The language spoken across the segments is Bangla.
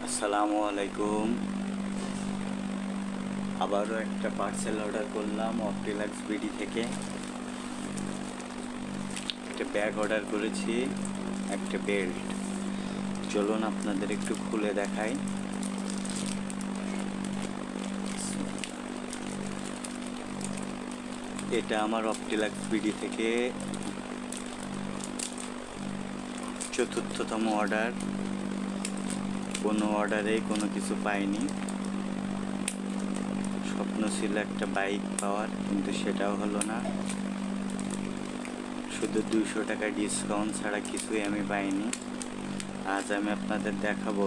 আসসালামু আলাইকুম। আবারও একটা পার্সেল অর্ডার করলাম অপটিলাক্স বিডি থেকে। একটা ব্যাগ অর্ডার করেছি, একটা বেল্ট। চলুন আপনাদের একটু খুলে দেখাই। এটা আমার অপটিলাক্স বিডি থেকে 4র্থতম অর্ডার। কোনো অর্ডারেই কোনো কিছু পাইনি। স্বপ্ন ছিল একটা বাইক পাওয়ার, কিন্তু সেটাও হলো না। শুধু 200 টাকা ডিসকাউন্ট ছাড়া কিছুই আমি পাইনি। আজ আমি আপনাদের দেখাবো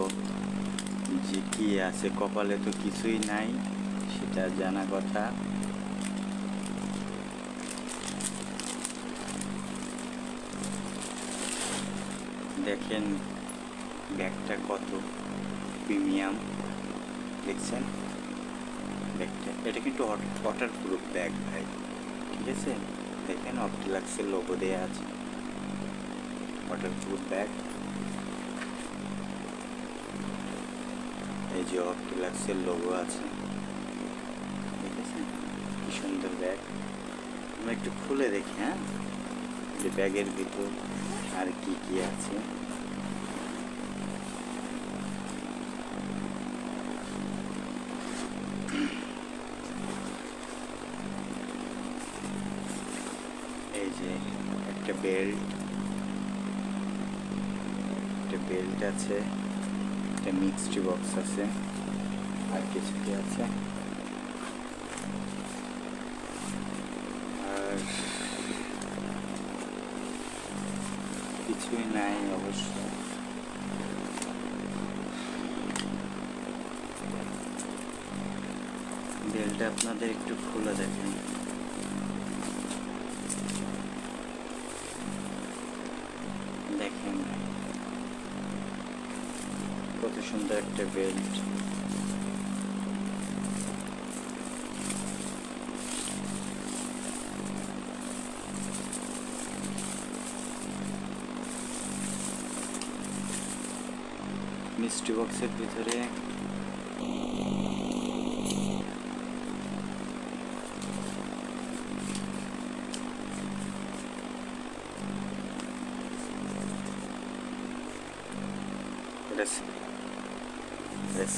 যে কি আছে কপালে। তো কিছুই নাই, সেটা জানা কথা। দেখেন ব্যাগটা কত প্রিমিয়াম, দেখছেন ব্যাগটা? এটা কিন্তু ওয়াটারপ্রুফ ব্যাগ ভাই, ঠিক আছে? দেখেন অপটিলাক্সের লোগো দেওয়া আছে, ওয়াটারপ্রুফ ব্যাগ। এই যে অপটিলাক্সের লোগো আছে, ঠিক আছে? কি সুন্দর ব্যাগ। আমরা একটু খুলে দেখি, হ্যাঁ, যে ব্যাগের ভিতর আর কি কি আছে। এই যে একটা বেল্ট আছে, একটা মিক্সড বক্স আছে, আর কিছু কি আছে, আর কিছুই নাই অবশ্য। বেলটা আপনাদের একটু খুলে দেখেন। দেখেন কত সুন্দর একটা বেল্ট। মিষ্টি বক্সের ভিতরে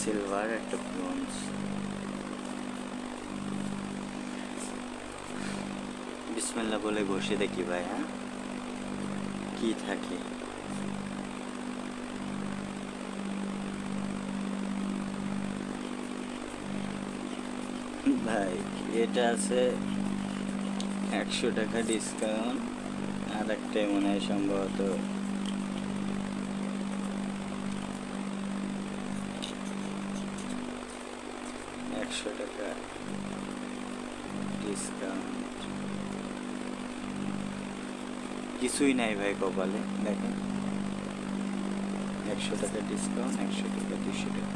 সিলভার, একটা ব্রোঞ্জ। বিসমিল্লাহ বলে ঘষে দেখি ভাই, হ্যাঁ কি থাকে। ভাই এটা আছে 100 টাকা ডিসকাউন্ট, আর একটাই মনে হয় সম্ভবত 100 টাকা ডিসকাউন্ট। কিছুই নাই ভাই কপালে। দেখেন 100 টাকা ডিসকাউন্ট, 100 টাকা, 200 টাকা।